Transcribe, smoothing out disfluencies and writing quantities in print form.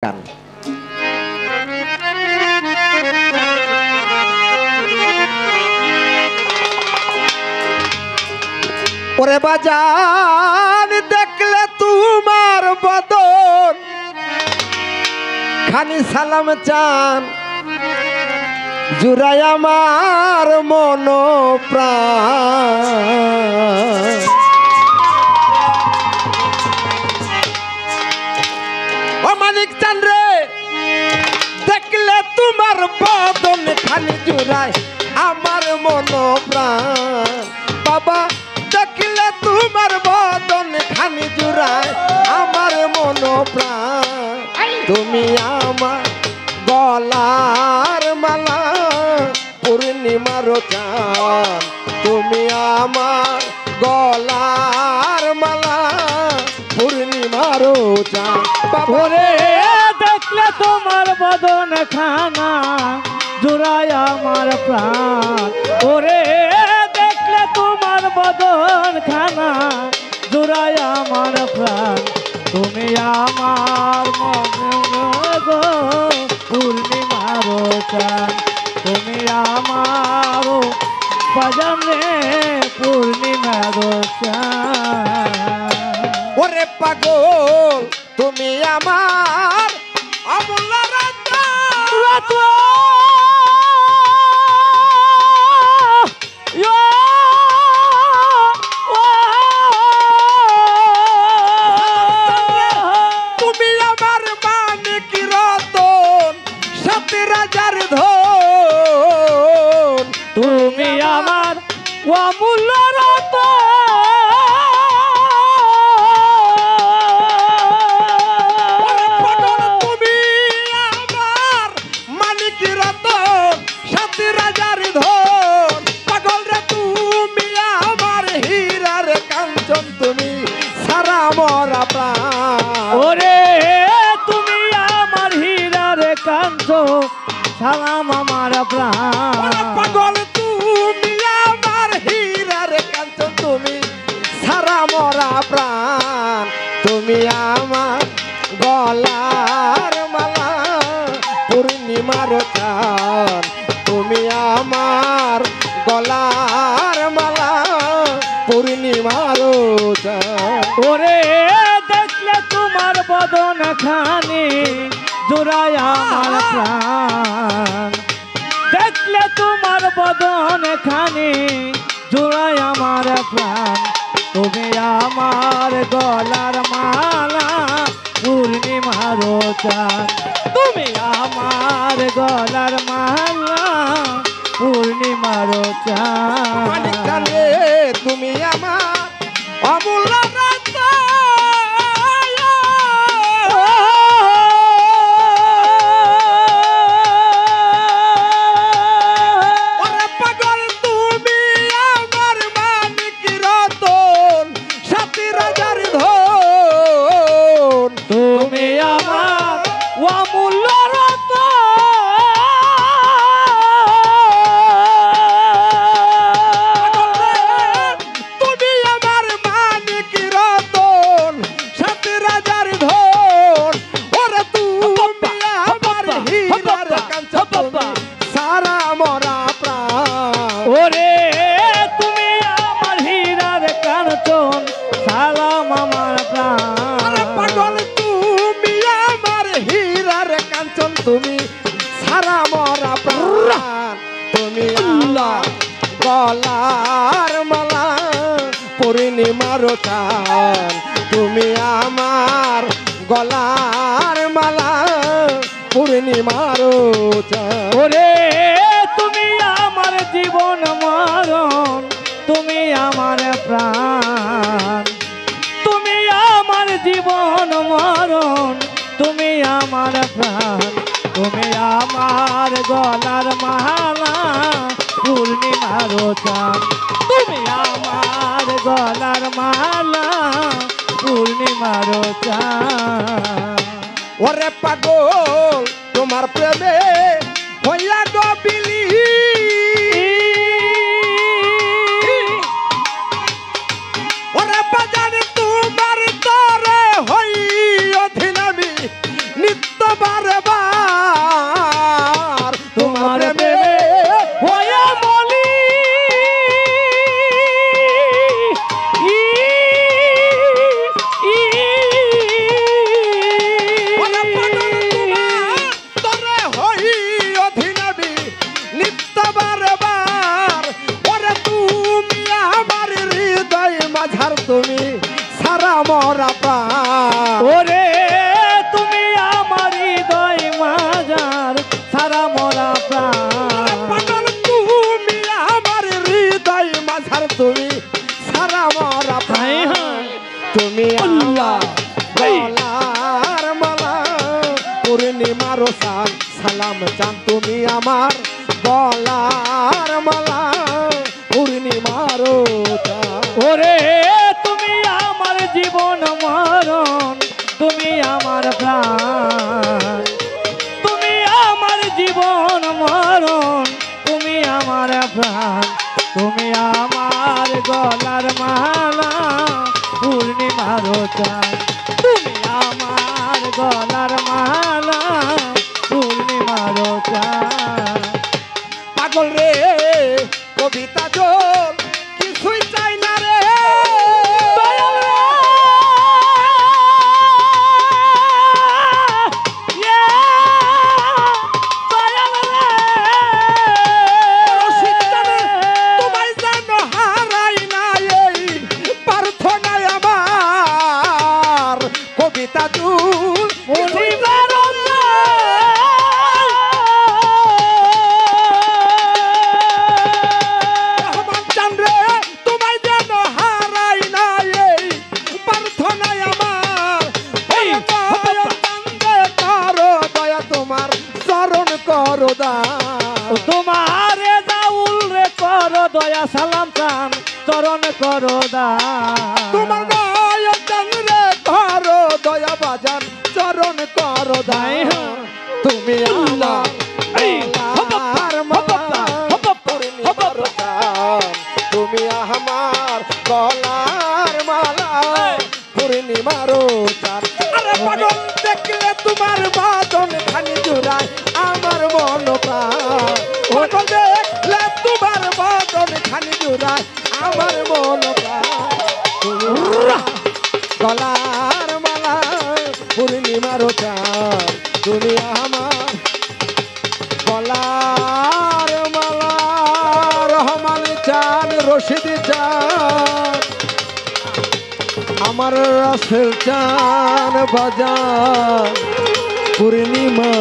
গান ওরে বাজান দেখলে তোমার বদন খানি সালাম চান জুড়াই আমার মন প্রাণ ও মানিক চান রে দেখলে তোমার বদন খানি জুড়াই আমার মন প্রাণ বাবা দেখলে তোমার বদন খানি জুড়ায় আমার মন প্রাণ তুমি আমার গলার মালা পূর্ণিমার চাঁদ তুমি আমার গলার মালা পূর্ণিমার চাঁদ ওরে দেখলে তোমার বদন খানা জুড়ায় আমার প্রাণ ওরে দেখলে তোমার বদন খানা জুড়ায় আমার প্রাণ তুমি আমার মনে গো পূর্ণিমার চাঁদ তুমি আমার বাজানে পূর্ণিমার চাঁদ ওরে পাগল তুমি আমার অমূল্য রত্ন তুমি আমার মানিক রতন সতী রাজার ধন তুমি আমার অমূল্য রত্ন ওরে তুমি আমার হীরার কাঞ্চ সালাম আমার প্রাণ পাগল তুমি আমার হীরার কাঞ্চ তুমি সারা মরা প্রাণ তুমি আমার গলার মালা পূর্ণিমার চাঁদ তুমি আমার গলার মালা পূর্ণিমার চাঁদ ওরে দেখলে তোমার বদন খানি জোড়ায় আমার প্রাণ দেখলে তোমার বদন খানি জোড়ায় আমার প্রাণ তুমি আমার গলার মালা পূর্ণিমার চাঁদ তুমি আমার গলার মালা পূর্ণিমার মানিক চাঁদ চান রে তুমি আমার অমূল্য রত্ন ওরে পাগল তুমি আমার মানিক রতন সতী রাজার ধন তুমি আমার অমূল্য রত্ন তুমি আমার মানিক রতন সতী রাজার ধন ওরে তুমি আমার হীরার কাঞ্চ তুমি সারা মরা প্রাণ ওরে তুমি আমার হীরার কাঞ্চন সালাম আমার আরে প্রাণ পাগল তুমি আমার হীরার কাঞ্চন তুমি সারা মরা প্রাণ তুমি আমার গলার মালা পূর্ণিমার চাঁদ তুমি আমার গলার মালা পূর্ণিমার চাঁদ ওরে তুমি আমার জীবন মরণ তুমি আমার প্রাণ তুমি আমার জীবন মরণ তুমি আমার প্রাণ তুমি আমার গলার মালা পূর্ণিমার চাঁদ তুমি আমার গলার মালা পূর্ণিমার চাঁদ ওরে পাগল তোমার প্রেমে হইয়া গবিলি ওরে বাজান তোমার তরে হই অধীন আমি নিত্য পূর্ণিমার চাঁদ সালাম চান তুমি আমার গলার মালা পূর্ণিমার চাঁদ ওরে তুমি আমার জীবন মরণ তুমি আমার প্রাণ তুমি আমার জীবন মরণ তুমি আমার প্রাণ তুমি আমার গলার মালা পূর্ণিমার চাঁদ তুমি আমার গলার মালা পূর্ণিমার চাঁদ পাগল রে কবিতা জল কিছুই চাই না রে দয়াল রে, দয়াল রে। রসিকতানে তোমায় যেন হারাই না এই প্রার্থনায় আমার কবিতা জল পূর্ণিমার রহমান চান রে তোমায় যেন হারাই না এই প্রার্থনায় আমার এই, দয়া চান্দে করো দয়া তোমার চরণ করো দান তোমারে দাউল রে করো দয়া সালাম চান চরণ করো দান তোমার দয়া চান রে করো দয়া বাজান চরণ করো দান তুমি আমার এই, গলার মালা পূর্ণিমার চাঁদ। তুমি আমার গলার মালা পূর্ণিমার চাঁদ। আরে পাগল দেখলে তোমার বাদন খানি জুড়ায় আমার মন প্রাণ পাগল দেখলে তোমার বাদন খানি জুড়ায় আমার মন প্রাণ তুমি গলার মালা পূর্ণিমার চাঁদ তুমি আমার গলার মালা রহমান চান রশিদ চান আমার রাসেল চান বাজার পূর্ণিমা